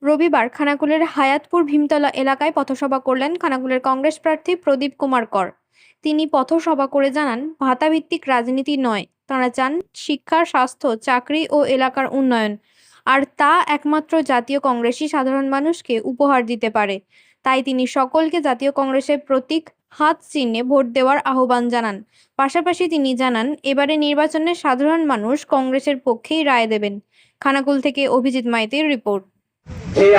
রবিবার খানাকুলের হায়াতপুর ভীমতলা এলাকায় পথসভা করলেন খানাকুলের কংগ্রেস প্রার্থী প্রদীপ কুমার কর। তিনি পথসভা করে জানান, ভাতাভিত্তিক রাজনীতি নয়, তাঁরা চান শিক্ষা, স্বাস্থ্য, চাকরি ও এলাকার উন্নয়ন। আর তা একমাত্র জাতীয় কংগ্রেসই সাধারণ মানুষকে উপহার দিতে পারে। তাই তিনি সকলকে জাতীয় কংগ্রেসের প্রতীক হাত চিহ্নে ভোট দেওয়ার আহ্বান জানান। পাশাপাশি তিনি জানান, এবারে নির্বাচনে সাধারণ মানুষ কংগ্রেসের পক্ষেই রায় দেবেন। খানাকুল থেকে অভিজিৎ মাইতির রিপোর্ট।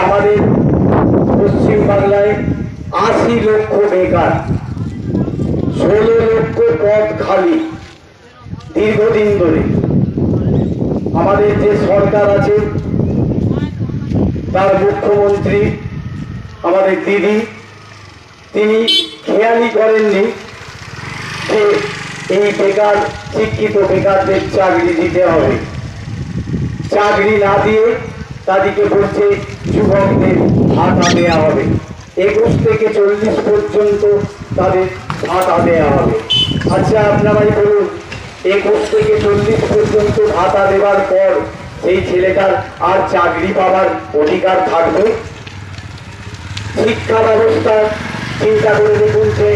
আমাদের পশ্চিম বাংলায় ৮০ লক্ষ বেকার, ১৬ লক্ষ পদ খালি দীর্ঘদিন ধরে। আমাদের যে সরকার আছে তার মুখ্যমন্ত্রী আমাদের দিদি, তিনি খেয়ালই করেননি যে এই বেকার শিক্ষিত বেকারদের চাকরি দিতে হবে। চাকরি না দিয়ে তাদেরকে বলছে যুবকদের ভাতা দেওয়া হবে, ২১ থেকে ৪০ পর্যন্ত তাদের ভাতা দেওয়া হবে। আচ্ছা আপনারাই বলুন, ২১ থেকে ৪০ পর্যন্ত ভাতা দেওয়ার পর সেই ছেলেটার আর চাকরি পাওয়ার অধিকার থাকবে? শিক্ষা ব্যবস্থা চিন্তা করে দেখুন, যে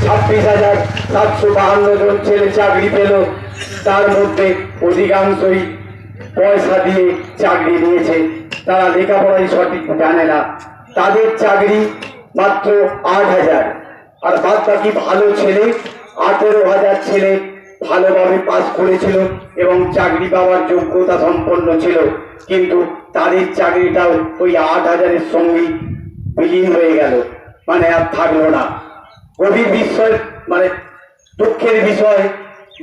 ২৬,৭৫২ জন ছেলে চাকরি পেল, তার মধ্যে অধিকাংশই পয়সা দিয়ে চাকরি দিয়েছে, তারা লেখাপড়াই সঠিক জানে না। তাদের চাকরি মাত্র ৮,০০০, আর বাদ বাকি ভালো ছেলে ১৮,০০০ ছেলে ভালোভাবে পাস করেছিল এবং চাকরি পাওয়ার যোগ্যতা সম্পন্ন ছিল, কিন্তু তাদের চাকরিটাও ওই ৮,০০০-এর সঙ্গেই বিলীন হয়ে গেল, মানে আর থাকলো না। গভীর বিষয়, মানে দুঃখের বিষয়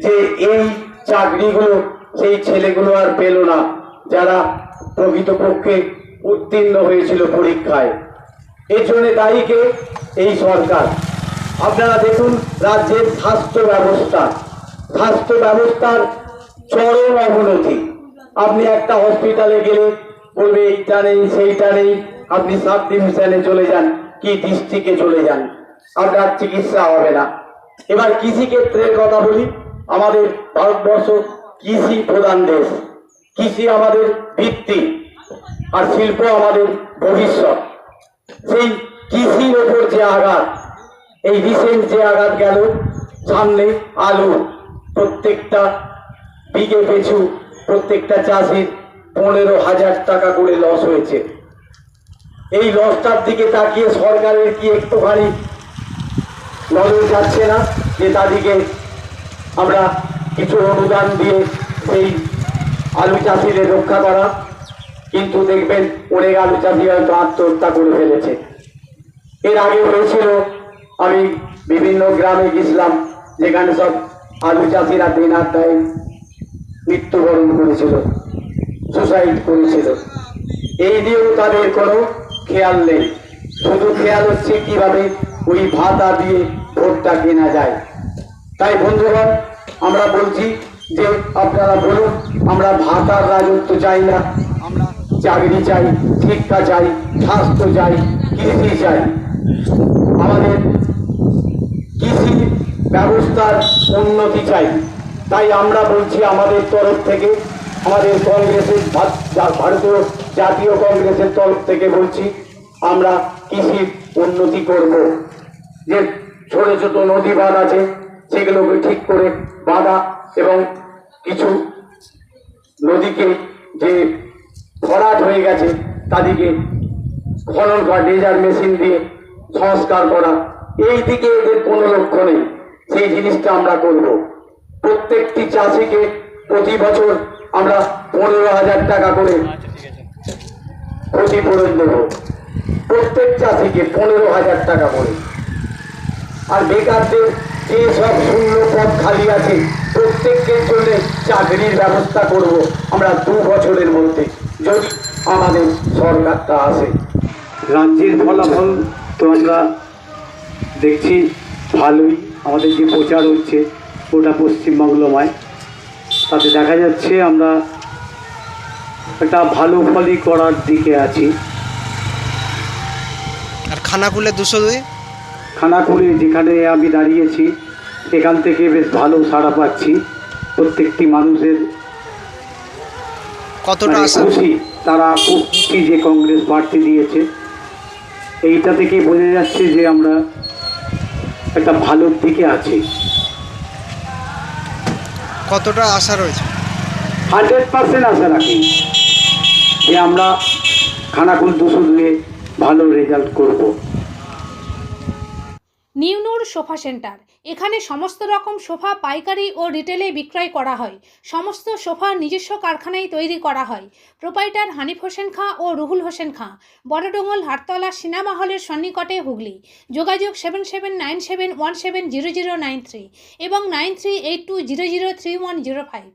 যে এই চাকরিগুলো সেই ছেলেগুলো আর পেল না যারা প্রকৃতপক্ষে উত্তীর্ণ হয়েছিল পরীক্ষায়। এর জন্য দায়ী কে? এই সরকার। আপনারা দেখুন রাজ্যের স্বাস্থ্য ব্যবস্থার চরম অবনতি। আপনি একটা হসপিটালে গেলে বলবে এইটা নেই সেইটা নেই, আপনি সাব ডিভিশনে চলে যান কি ডিস্ট্রিক্টে চলে যান, আপনার চিকিৎসা হবে না। এবার কৃষিক্ষেত্রের কথা বলি, আমাদের ভারতবর্ষ কৃষি প্রধান দেশ। কৃষি আমাদের ভিত্তি আর শিল্প আমাদের ভবিষ্যৎ। সেই কৃষির ওপর যে আঘাত, এই রিসেন্ট যে আঘাত গেল, সামনে আলু প্রত্যেকটা বিঘে পিছু প্রত্যেকটা চাষির ১৫,০০০ টাকা করে লস হয়েছে। এই লসটার দিকে তাকিয়ে সরকারের কি একটুখানি নজর যাচ্ছে না যে তাদেরকে আমরা কিছু অনুদান দিয়ে সেই আলু চাষিদের রক্ষা করা? কিন্তু দেখবেন অনেক আলু চাষি হয়তো আত্মহত্যা করে ফেলেছে। এর আগে হয়েছিল, আমি বিভিন্ন গ্রামে গেছিলাম যেখানে সব আলু চাষিরা দিনার দায়ে মৃত্যুবরণ করেছিল, সুসাইড করেছিল। এই দিয়েও তাদের কোনো খেয়াল নেই, শুধু খেয়াল হচ্ছে কিভাবে ওই ভাতা দিয়ে ভোটটা কেনা যায়। তাই বন্ধুগণ, আমরা বলছি যে আপনারা বলুন, আমরা ভাতার রাজত্ব চাই না, আমরা চাকরি চাই, শিক্ষা চাই, স্বাস্থ্য চাই, কৃষি চাই। আমাদের কৃষি ব্যবস্থার উন্নতি চাই। তাই আমরা বলছি আমাদের তরফ থেকে, আমাদের কংগ্রেসের ভারতীয় জাতীয় কংগ্রেসের তরফ থেকে বলছি, আমরা কৃষির উন্নতি করব। যে ছোট ছোট নদী বাঁধ আছে সেগুলোকে ঠিক করে বাঁধা, এবং কিছু নদীকে যে ভরাট হয়ে গেছে তাদেরকে খনন করা, ডেজার মেশিন দিয়ে সংস্কার করা। এই দিকে এদের কোনো লক্ষ্য নেই, সেই জিনিসটা আমরা করব। প্রত্যেকটি চাষিকে প্রতি বছর আমরা ১৫,০০০ টাকা করে ক্ষতিপূরণ দেব, প্রত্যেক চাষিকে ১৫,০০০ টাকা করে। আর বেকারদের যে সব শূন্য পদ খালি আছে প্রত্যেকের জন্য চাকরির ব্যবস্থা করব আমরা ২ বছরের মধ্যে, যদি আমাদের সরকারটা আসে। রাজ্যের ফলাফল তো আমরা দেখছি ভালোই, আমাদের যে প্রচার হচ্ছে ওটা পশ্চিমবাংলায়, তাতে দেখা যাচ্ছে আমরা একটা ভালো ফলই করার দিকে আছি। আর খানাকুলে ২০২, খানাকুলে যেখানে আমি দাঁড়িয়েছি এখান থেকে বেশ ভালো সাড়া পাচ্ছি, প্রত্যেকটি মানুষের কতটা আশা? খুশি। তারা খুব খুশি যে কংগ্রেস প্রার্থী দিয়েছে। এইটা থেকে বোঝা যাচ্ছে যে আমরা একটা ভালোর দিকে আছি। কতটা আশা রয়েছে? 100% আশা রাখি যে আমরা খানাকুল 202-এ ভালো রেজাল্ট করব। নিউনুর সোফা সেন্টার, এখানে সমস্ত রকম সোফা পাইকারি ও রিটেলে বিক্রয় করা হয়। সমস্ত সোফা নিজস্ব কারখানায় তৈরি করা হয়। প্রোপাইটার হানিফ হোসেন খাঁ ও রুহুল হোসেন খাঁ, বড়ডোঙ্গল হাটতলা সিনেমা হলের সন্নিকটে, হুগলি। যোগাযোগ 7797170093 এবং 9382003105।